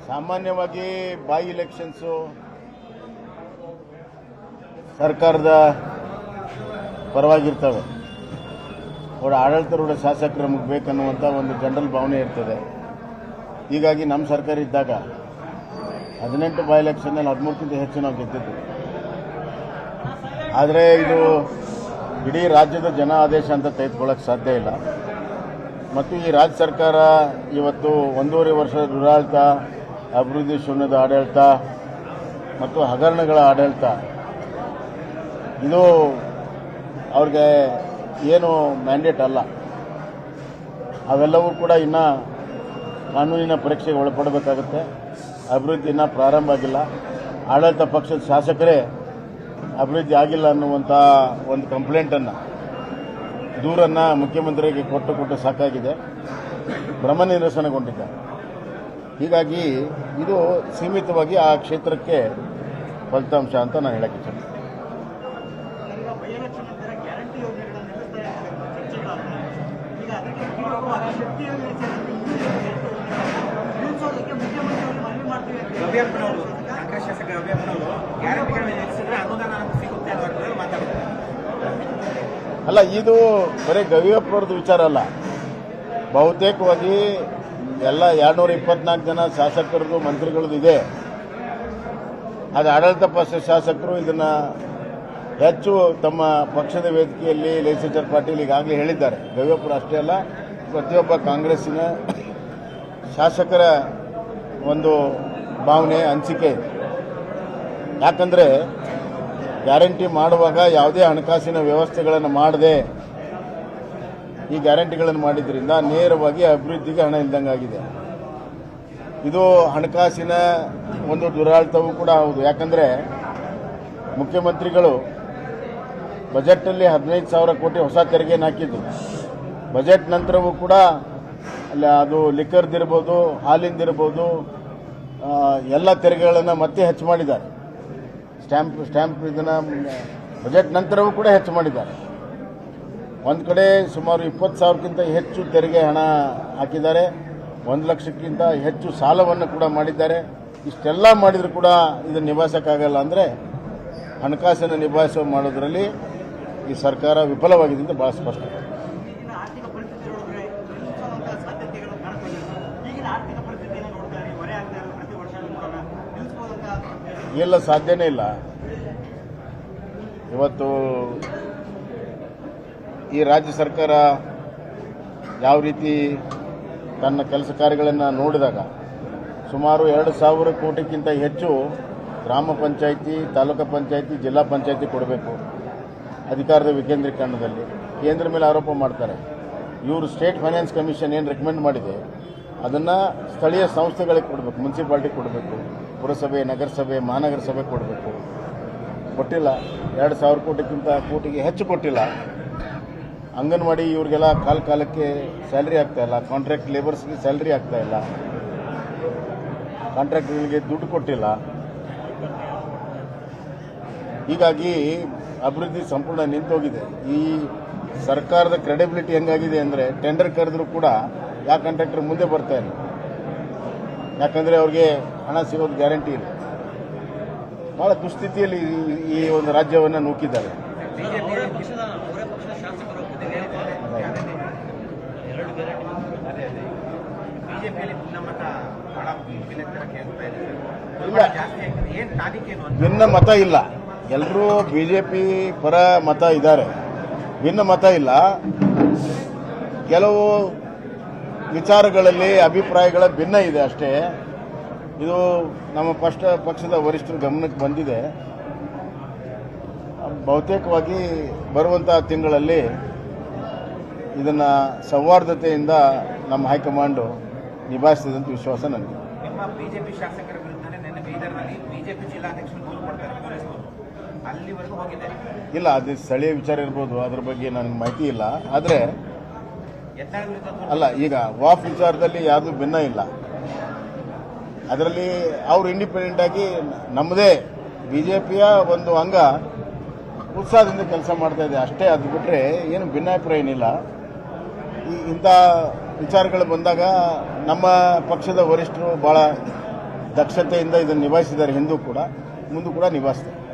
ಸಾಮಾನ್ಯವಾಗಿ by elections ಸರ್ಕಾರದ ಪರವಾಗಿರ್ತವೆ. ಅವರ ಆಡಳಿತಾರೂಢ ಶಾಸಕರು ನಮಗೆ ಬೇಕನ್ನುವಂಥ ಒಂದು ಜನರಲ್ ಭಾವನೆ ಇರ್ತದೆ. ಹೀಗಾಗಿ ನಮ್ಮ ಸರ್ಕಾರ ಇದ್ದಾಗ 18 ಬೈ ಎಲೆಕ್ಷನ್ನಲ್ಲಿ 13ಕ್ಕಿಂತ ಹೆಚ್ಚು ನಾವು ಗೆದ್ದಿದ್ದು. ಆದರೆ ಇದು ಇಡೀ ರಾಜ್ಯದ ಜನ ಆದೇಶ ಅಂತ ತೆಗೆದುಕೊಳ್ಳೋಕೆ ಸಾಧ್ಯ ಇಲ್ಲ. ಮತ್ತು ಈ ರಾಜ್ಯ ಸರ್ಕಾರ ಇವತ್ತು 1.5 ವರ್ಷದ ದುರಾಡಳಿತ, ಅಭಿವೃದ್ಧಿ ಶೂನ್ಯದ ಆಡಳಿತ ಮತ್ತು ಹಗರಣಗಳ ಆಡಳಿತ, ಇದು ಅವ್ರಿಗೆ ಏನು ಮ್ಯಾಂಡೇಟ್ ಅಲ್ಲ. ಅವೆಲ್ಲವೂ ಕೂಡ ಇನ್ನೂ ಕಾನೂನಿನ ಪರೀಕ್ಷೆಗೆ ಒಳಪಡಬೇಕಾಗುತ್ತೆ. ಅಭಿವೃದ್ಧಿ ಇನ್ನೂ ಪ್ರಾರಂಭ ಆಗಿಲ್ಲ. ಆಡಳಿತ ಪಕ್ಷದ ಶಾಸಕರೇ ಅಭಿವೃದ್ಧಿ ಆಗಿಲ್ಲ ಅನ್ನುವಂಥ ಒಂದು ಕಂಪ್ಲೇಂಟನ್ನು, ದೂರನ್ನು ಮುಖ್ಯಮಂತ್ರಿಗೆ ಕೊಟ್ಟು ಸಾಕಾಗಿದೆ. ಭ್ರಮ ನಿರಸನಗೊಂಡಿದ್ದಾರೆ. ಹೀಗಾಗಿ ಇದು ಸೀಮಿತವಾಗಿ ಆ ಕ್ಷೇತ್ರಕ್ಕೆ ಫಲಿತಾಂಶ ಅಂತ ನಾನು ಹೇಳಕ್ಕೆ ಇಚ್ಛೆ. ಅಲ್ಲ, ಇದು ಬರೀ ಗವಿಯಪ್ಪರದ್ದು ವಿಚಾರ ಅಲ್ಲ. ಬಹುತೇಕವಾಗಿ ಎಲ್ಲ 224 ಜನ ಶಾಸಕರದು ಮಂತ್ರಿಗಳದ್ದು ಇದೆ. ಅದು ಆಡಳಿತ ಪಕ್ಷ ಶಾಸಕರು ಇದನ್ನು ಹೆಚ್ಚು ತಮ್ಮ ಪಕ್ಷದ ವೇದಿಕೆಯಲ್ಲಿ ಲೆಜಿಸ್ಲೇಚರ್ ಪಾರ್ಟಿಯಲ್ಲಿ ಈಗಾಗಲೇ ಹೇಳಿದ್ದಾರೆ. ಗವಿಯಪ್ಪರು ಅಷ್ಟೇ ಅಲ್ಲ, ಪ್ರತಿಯೊಬ್ಬ ಕಾಂಗ್ರೆಸ್ಸಿನ ಶಾಸಕರ ಒಂದು ಭಾವನೆ, ಅನಿಸಿಕೆ ಇದೆ. ಯಾಕಂದರೆ ಗ್ಯಾರಂಟಿ ಮಾಡುವಾಗ ಯಾವುದೇ ಹಣಕಾಸಿನ ವ್ಯವಸ್ಥೆಗಳನ್ನು ಮಾಡದೆ ಈ ಗ್ಯಾರಂಟಿಗಳನ್ನು ಮಾಡಿದ್ರಿಂದ ನೇರವಾಗಿ ಅಭಿವೃದ್ಧಿಗೆ ಹಣ ಇಲ್ದಂಗಾಗಿದೆ. ಇದು ಹಣಕಾಸಿನ ಒಂದು ದುರಾಡಳಿತವೂ ಕೂಡ ಹೌದು. ಯಾಕಂದರೆ ಮುಖ್ಯಮಂತ್ರಿಗಳು ಬಜೆಟ್ನಲ್ಲಿ 15,000 ಕೋಟಿ ಹೊಸ ತೆರಿಗೆಯನ್ನು ಹಾಕಿದ್ದು. ಬಜೆಟ್ ನಂತರವೂ ಕೂಡ ಅಲ್ಲಿ ಅದು ಲಿಕ್ಕರ್ದಿರ್ಬೋದು, ಹಾಲಿಂದಿರ್ಬೋದು, ಎಲ್ಲ ತೆರಿಗೆಗಳನ್ನು ಮತ್ತೆ ಹೆಚ್ಚು ಮಾಡಿದ್ದಾರೆ. ಸ್ಟ್ಯಾಂಪ್ ಇದನ್ನು ಬಜೆಟ್ ನಂತರವೂ ಕೂಡ ಹೆಚ್ಚು ಮಾಡಿದ್ದಾರೆ. ಒಂದು ಕಡೆ ಸುಮಾರು 20,000ಕ್ಕಿಂತ ಹೆಚ್ಚು ತೆರಿಗೆ ಹಣ ಹಾಕಿದ್ದಾರೆ. 1 ಲಕ್ಷಕ್ಕಿಂತ ಹೆಚ್ಚು ಸಾಲವನ್ನು ಕೂಡ ಮಾಡಿದ್ದಾರೆ. ಇಷ್ಟೆಲ್ಲ ಮಾಡಿದರೂ ಕೂಡ ಇದನ್ನು ನಿಭಾಯಿಸೋಕ್ಕಾಗಲ್ಲ. ಅಂದರೆ ಹಣಕಾಸನ್ನು ಮಾಡೋದರಲ್ಲಿ ಈ ಸರ್ಕಾರ ವಿಫಲವಾಗಿದೆ ಅಂತ ಭಾಳ ಸ್ಪಷ್ಟ. ಎಲ್ಲ ಸಾಧ್ಯನೇ ಇಲ್ಲ. ಇವತ್ತು ಈ ರಾಜ್ಯ ಸರ್ಕಾರ ಯಾವ ರೀತಿ ತನ್ನ ಕೆಲಸ ಕಾರ್ಯಗಳನ್ನು ನೋಡಿದಾಗ ಸುಮಾರು 2,000 ಕೋಟಿಗಿಂತ ಹೆಚ್ಚು ಗ್ರಾಮ ಪಂಚಾಯಿತಿ, ತಾಲೂಕು ಪಂಚಾಯಿತಿ, ಜಿಲ್ಲಾ ಪಂಚಾಯಿತಿ ಕೊಡಬೇಕು ಅಧಿಕಾರದ ವಿಕೇಂದ್ರೀಕರಣದಲ್ಲಿ. ಕೇಂದ್ರ ಮೇಲೆ ಆರೋಪ ಮಾಡ್ತಾರೆ. ಇವರು ಸ್ಟೇಟ್ ಫೈನಾನ್ಸ್ ಕಮಿಷನ್ ಏನು ರೆಕಮೆಂಡ್ ಮಾಡಿದೆ ಅದನ್ನು ಸ್ಥಳೀಯ ಸಂಸ್ಥೆಗಳಿಗೆ ಕೊಡಬೇಕು, ಮುನ್ಸಿಪಾಲ್ಟಿ ಕೊಡಬೇಕು, ಪುರಸಭೆ, ನಗರಸಭೆ, ಮಹಾನಗರ ಸಭೆ ಕೊಡಬೇಕು. ಕೊಟ್ಟಿಲ್ಲ. 2,000 ಕೋಟಿಗೆ ಹೆಚ್ಚು ಕೊಟ್ಟಿಲ್ಲ. ಅಂಗನವಾಡಿ ಇವರಿಗೆಲ್ಲ ಕಾಲಕ್ಕೆ ಸ್ಯಾಲ್ರಿ ಆಗ್ತಾಯಿಲ್ಲ. ಕಾಂಟ್ರಾಕ್ಟ್ ಲೇಬರ್ಸ್ಗೆ ಸ್ಯಾಲ್ರಿ ಆಗ್ತಾಯಿಲ್ಲ. ಕಾಂಟ್ರಾಕ್ಟ್ಗಳಿಗೆ ದುಡ್ಡು ಕೊಟ್ಟಿಲ್ಲ. ಹೀಗಾಗಿ ಅಭಿವೃದ್ಧಿ ಸಂಪೂರ್ಣ ನಿಂತೋಗಿದೆ. ಈ ಸರ್ಕಾರದ ಕ್ರೆಡಿಬಿಲಿಟಿ ಹೆಂಗಾಗಿದೆ ಅಂದರೆ ಟೆಂಡರ್ ಕರೆದ್ರೂ ಕೂಡ ಯಾವ ಕಾಂಟ್ರಾಕ್ಟರ್ ಮುಂದೆ ಬರ್ತಾ ಇಲ್ಲ. ಯಾಕಂದರೆ ಅವ್ರಿಗೆ ಹಣ ಸಿಗೋದು ಗ್ಯಾರಂಟಿ ಇಲ್ಲ. ಭಾಳ ದುಸ್ಥಿತಿಯಲ್ಲಿ ಈ ಒಂದು ರಾಜ್ಯವನ್ನು ನೂಕಿದ್ದಾರೆ. ಇಲ್ಲ, ಭಿನ್ನ ಮತ ಇಲ್ಲ. ಎಲ್ಲರೂ ಬಿಜೆಪಿ ಪರ ಮತ ಇದ್ದಾರೆ, ಭಿನ್ನ ಮತ ಇಲ್ಲ. ಕೆಲವು ವಿಚಾರಗಳಲ್ಲಿ ಅಭಿಪ್ರಾಯಗಳ ಭಿನ್ನ ಇದೆ ಅಷ್ಟೇ. ಇದು ನಮ್ಮ ಪಕ್ಷದ ವರಿಷ್ಠರ ಗಮನಕ್ಕೆ ಬಂದಿದೆ. ಬಹುತೇಕವಾಗಿ ಬರುವಂತಹ ತಿಂಗಳಲ್ಲಿ ಇದನ್ನು ಸೌಹಾರ್ದತೆಯಿಂದ ನಮ್ಮ ಹೈಕಮಾಂಡು ನಿಭಾಯಿಸಿದೆ ಅಂತ ವಿಶ್ವಾಸ ನನಗೆ. ನಿಮ್ಮ ಬಿಜೆಪಿ ಶಾಸಕರ ವಿರುದ್ಧನೇ ನಿನ್ನೆ ಬೀದರ್ನಲ್ಲಿ ಬಿಜೆಪಿ ಜಿಲ್ಲಾಧ್ಯಕ್ಷರು ದೂರು ಕೊಡ್ತಾರೆ, ಪೊಲೀಸರು ಅಲ್ಲಿವರೆಗೂ ಹೋಗಿದೆ. ಇಲ್ಲ, ಅದು ಸ್ಥಳೀಯ ವಿಚಾರ ಇರ್ಬೋದು, ಅದ್ರ ಬಗ್ಗೆ ನನಗೆ ಮಾಹಿತಿ ಇಲ್ಲ. ಆದರೆ ಅಲ್ಲ, ಈಗ ವಾಫ್ ವಿಚಾರದಲ್ಲಿ ಯಾವುದು ಭಿನ್ನ ಇಲ್ಲ. ಅದರಲ್ಲಿ ಅವರು ಇಂಡಿಪೆಂಡೆಂಟ್ ಆಗಿ ನಮ್ಮದೇ ಬಿಜೆಪಿಯ ಒಂದು ಅಂಗ ಉತ್ಸಾಹದಿಂದ ಕೆಲಸ ಮಾಡ್ತಾ ಇದೆ ಅಷ್ಟೇ. ಅದು ಬಿಟ್ಟರೆ ಏನು ಭಿನ್ನಾಭಿಪ್ರಾಯ ಏನಿಲ್ಲ. ಇಂಥ ವಿಚಾರಗಳು ಬಂದಾಗ ನಮ್ಮ ಪಕ್ಷದ ವರಿಷ್ಠರು ಭಾಳ ದಕ್ಷತೆಯಿಂದ ಇದನ್ನು ನಿಭಾಯಿಸಿದ್ದಾರೆ ಹಿಂದೂ ಕೂಡ ಮುಂದೂ ಕೂಡ ನಿಭಾಯಿಸ್ತಾರೆ.